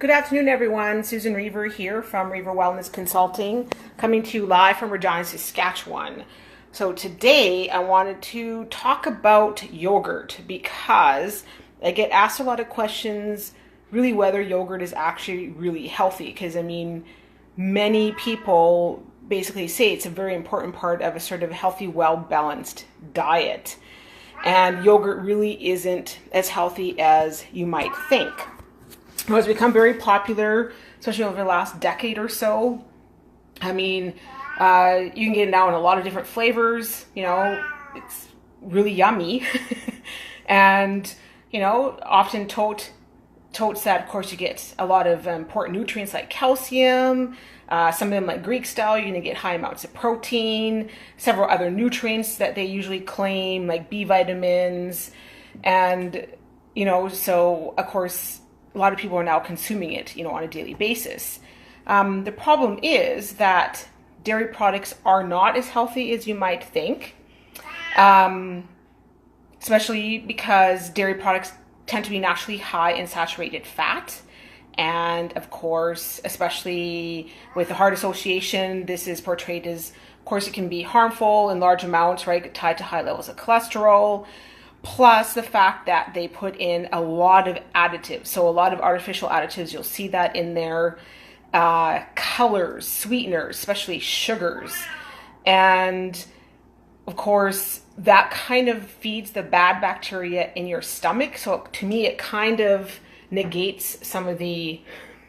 Good afternoon, everyone. Susan Rever here from Rever Wellness Consulting, coming to you live from Regina, Saskatchewan. So today I wanted to talk about yogurt because I get asked a lot of questions really whether yogurt is actually really healthy, because many people basically say it's a very important part of a sort of healthy, well-balanced diet. And yogurt really isn't as healthy as you might think. It has become very popular, especially over the last decade or so. You can get it now in a lot of different flavors. It's really yummy. And, often totes that, of course, you get a lot of important nutrients like calcium. Some of them, like Greek style, you're going to get high amounts of protein, several other nutrients that they usually claim, like B vitamins. And, so, of course, a lot of people are now consuming it, on a daily basis. The problem is that dairy products are not as healthy as you might think, especially because dairy products tend to be naturally high in saturated fat. And of course, especially with the heart association, this is portrayed as, of course, it can be harmful in large amounts, right, tied to high levels of cholesterol. Plus the fact that they put in a lot of additives. So a lot of artificial additives, you'll see that in their colors, sweeteners, especially sugars. And of course, that kind of feeds the bad bacteria in your stomach. So to me, it kind of negates some of the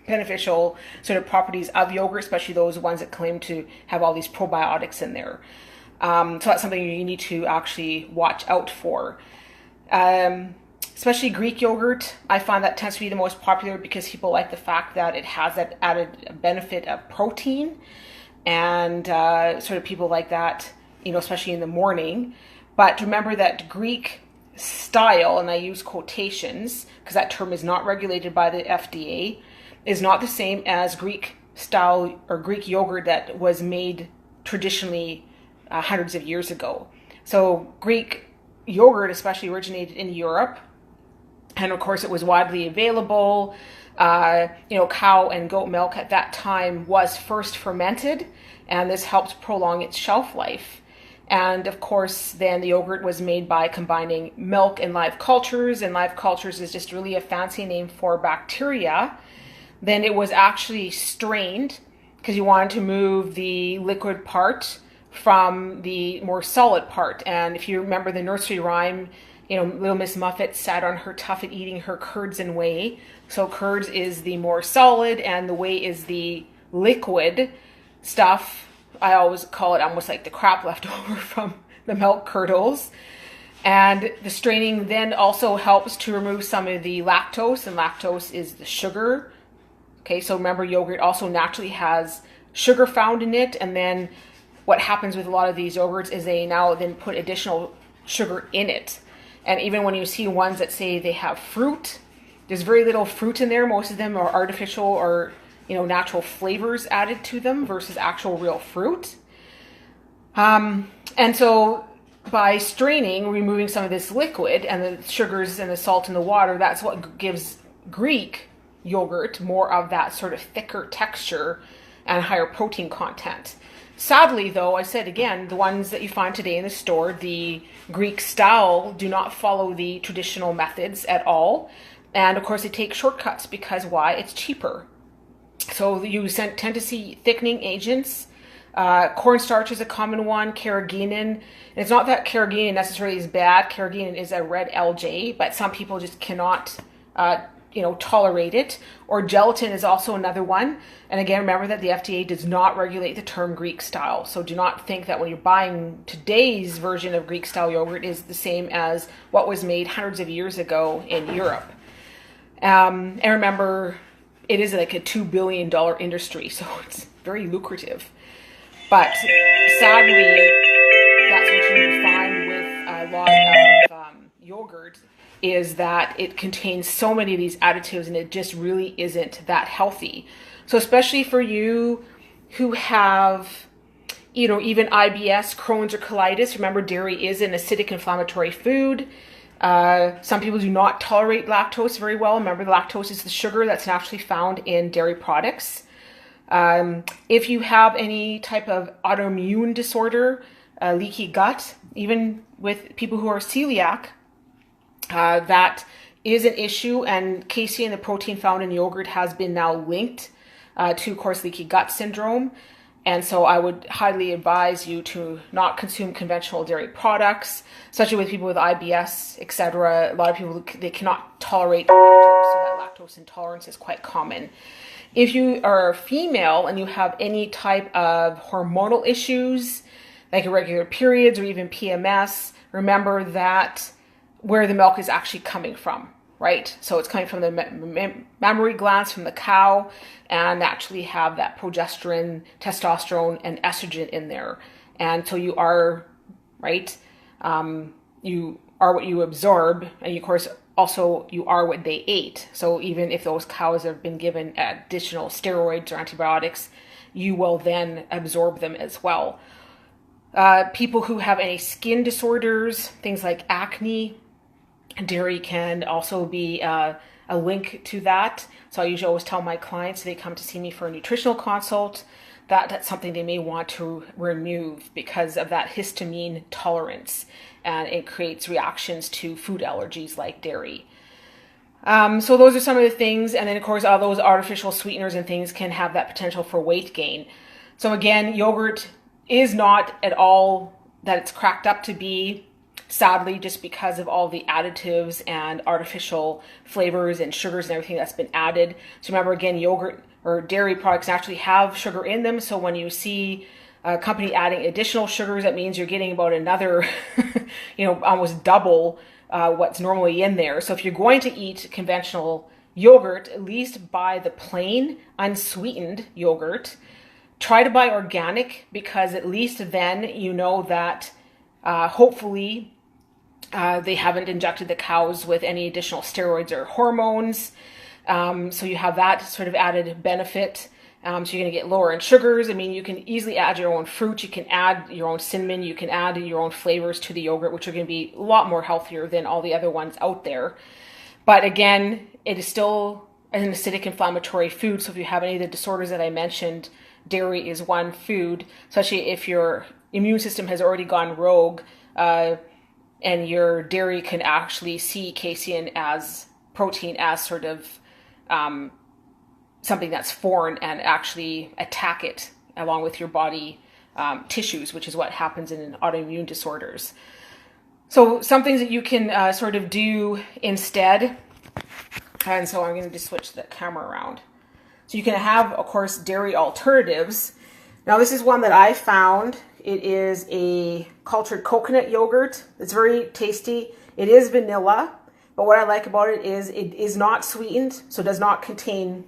beneficial sort of properties of yogurt, especially those ones that claim to have all these probiotics in there. So that's something you need to actually watch out for. Especially Greek yogurt, I find that tends to be the most popular because people like the fact that it has that added benefit of protein, and sort of people like that, especially in the morning. But remember that Greek style, and I use quotations because that term is not regulated by the FDA, is not the same as Greek style or Greek yogurt that was made traditionally hundreds of years ago. So Greek yogurt especially originated in Europe, and of course it was widely available. Cow and goat milk at that time was first fermented, and this helped prolong its shelf life. And of course then the yogurt was made by combining milk and live cultures, and live cultures is just really a fancy name for bacteria. Then it was actually strained because you wanted to move the liquid part from the more solid part. And if you remember the nursery rhyme, little Miss Muffet sat on her tuffet eating her curds and whey. So curds is the more solid and the whey is the liquid stuff. I always call it almost like the crap left over from the milk curdles. And the straining then also helps to remove some of the lactose, and lactose is the sugar. Okay, so remember, yogurt also naturally has sugar found in it, and then what happens with a lot of these yogurts is they now then put additional sugar in it. And even when you see ones that say they have fruit, there's very little fruit in there. Most of them are artificial or, natural flavors added to them versus actual real fruit. And so by straining, removing some of this liquid and the sugars and the salt in the water, that's what gives Greek yogurt more of that sort of thicker texture and higher protein content. Sadly, though, I said again, the ones that you find today in the store, the Greek style, do not follow the traditional methods at all. And of course, they take shortcuts because why? It's cheaper. So you tend to see thickening agents. Cornstarch is a common one, carrageenan. And it's not that carrageenan necessarily is bad. Carrageenan is a red algae, but some people just cannot tolerate it. Or gelatin is also another one. And again, remember that the FDA does not regulate the term Greek style. So do not think that when you're buying today's version of Greek style yogurt is the same as what was made hundreds of years ago in Europe. And remember, it is like a $2 billion industry, so it's very lucrative. But sadly, that's what you find with a lot of yogurt, is that it contains so many of these additives and it just really isn't that healthy. So especially for you who have, even IBS, Crohn's or colitis, remember dairy is an acidic inflammatory food. Some people do not tolerate lactose very well. Remember, the lactose is the sugar that's naturally found in dairy products. If you have any type of autoimmune disorder, leaky gut, even with people who are celiac, that is an issue, and casein, the protein found in yogurt, has been now linked to, of course, leaky gut syndrome. And so I would highly advise you to not consume conventional dairy products, especially with people with IBS, etc. A lot of people, they cannot tolerate lactose, so that lactose intolerance is quite common. If you are female and you have any type of hormonal issues, like irregular periods or even PMS, remember that where the milk is actually coming from, right? So it's coming from the mammary glands from the cow, and actually have that progesterone, testosterone, and estrogen in there. And so you are, right, you are what you absorb, and of course also you are what they ate. So even if those cows have been given additional steroids or antibiotics, you will then absorb them as well. People who have any skin disorders, things like acne, dairy can also be a link to that. So I usually always tell my clients, they come to see me for a nutritional consult, that that's something they may want to remove because of that histamine tolerance, and it creates reactions to food allergies like dairy. So those are some of the things. And then of course all those artificial sweeteners and things can have that potential for weight gain. So again, yogurt is not at all that it's cracked up to be, sadly, just because of all the additives and artificial flavors and sugars and everything that's been added. So remember, again, yogurt or dairy products naturally have sugar in them. So when you see a company adding additional sugars, that means you're getting about another, almost double what's normally in there. So if you're going to eat conventional yogurt, at least buy the plain unsweetened yogurt. Try to buy organic, because at least then you know that hopefully they haven't injected the cows with any additional steroids or hormones. So you have that sort of added benefit. So you're going to get lower in sugars. I mean, you can easily add your own fruit. You can add your own cinnamon. You can add your own flavors to the yogurt, which are going to be a lot more healthier than all the other ones out there. But again, it is still an acidic inflammatory food. So if you have any of the disorders that I mentioned, dairy is one food, especially if your immune system has already gone rogue, and your dairy can actually see casein as protein, as sort of something that's foreign, and actually attack it along with your body tissues, which is what happens in autoimmune disorders. So some things that you can sort of do instead. And so I'm going to just switch the camera around. So you can have, of course, dairy alternatives. Now this is one that I found. It is a cultured coconut yogurt. It's very tasty. It is vanilla, but what I like about it is not sweetened, so it does not contain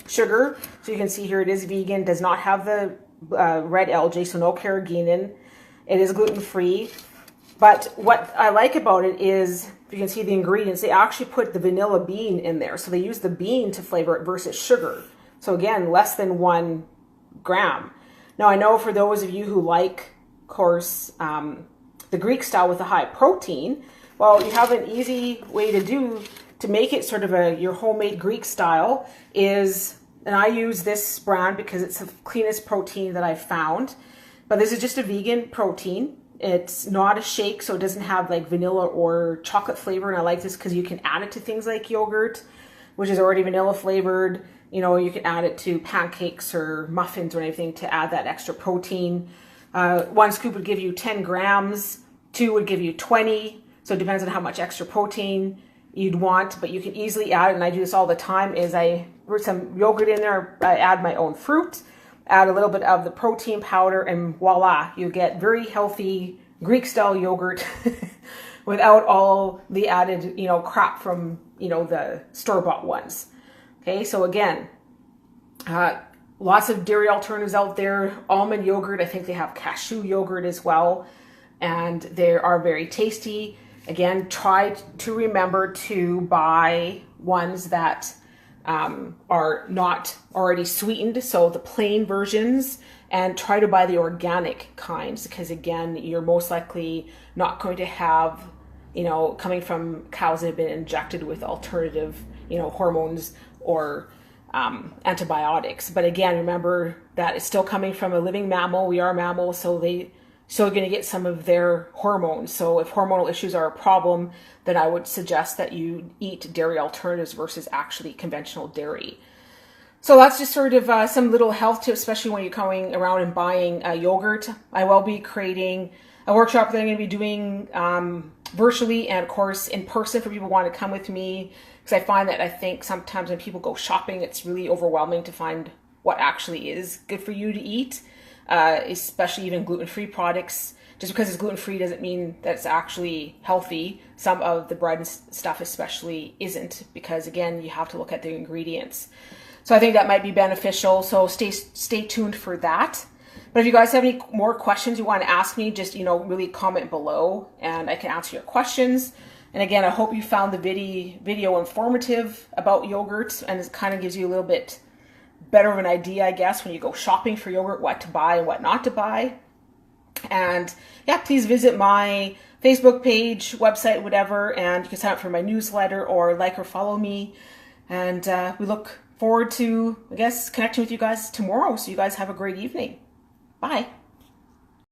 sugar. So you can see here it is vegan, does not have the red algae, so no carrageenan. It is gluten-free. But what I like about it is, if you can see the ingredients, they actually put the vanilla bean in there. So they use the bean to flavor it versus sugar. So again, less than 1 gram. Now I know for those of you who like, of course, the Greek style with the high protein, well, you have an easy way to make it sort of your homemade Greek style is, and I use this brand because it's the cleanest protein that I've found, but this is just a vegan protein. It's not a shake, so it doesn't have like vanilla or chocolate flavor, and I like this because you can add it to things like yogurt, which is already vanilla flavored. You can add it to pancakes or muffins or anything to add that extra protein. 1 scoop would give you 10 grams, 2 would give you 20. So it depends on how much extra protein you'd want, but you can easily add it, and I do this all the time, is I put some yogurt in there, I add my own fruit, add a little bit of the protein powder, and voila, you get very healthy Greek style yogurt without all the added, crap from, the store-bought ones. Okay, so again, lots of dairy alternatives out there. Almond yogurt, I think they have cashew yogurt as well, and they are very tasty. Again, try to remember to buy ones that are not already sweetened, so the plain versions, and try to buy the organic kinds, because again, you're most likely not going to have coming from cows that have been injected with alternative, hormones or antibiotics. But again, remember that it's still coming from a living mammal. We are mammals, so they still going to get some of their hormones. So if hormonal issues are a problem, then I would suggest that you eat dairy alternatives versus actually conventional dairy. So that's just sort of some little health tips, especially when you're going around and buying yogurt. I will be creating a workshop that I'm going to be doing virtually and, of course, in person for people who want to come with me, because I find that I think sometimes when people go shopping, it's really overwhelming to find what actually is good for you to eat, especially even gluten-free products. Just because it's gluten-free doesn't mean that it's actually healthy. Some of the bread and stuff especially isn't, because, again, you have to look at the ingredients. So I think that might be beneficial. So stay tuned for that. But if you guys have any more questions you want to ask me, just, really comment below and I can answer your questions. And again, I hope you found the video informative about yogurt, and it kind of gives you a little bit better of an idea, I guess, when you go shopping for yogurt, what to buy and what not to buy. And yeah, please visit my Facebook page, website, whatever, and you can sign up for my newsletter or like or follow me. And we look forward to, I guess, connecting with you guys tomorrow. So you guys have a great evening. Bye.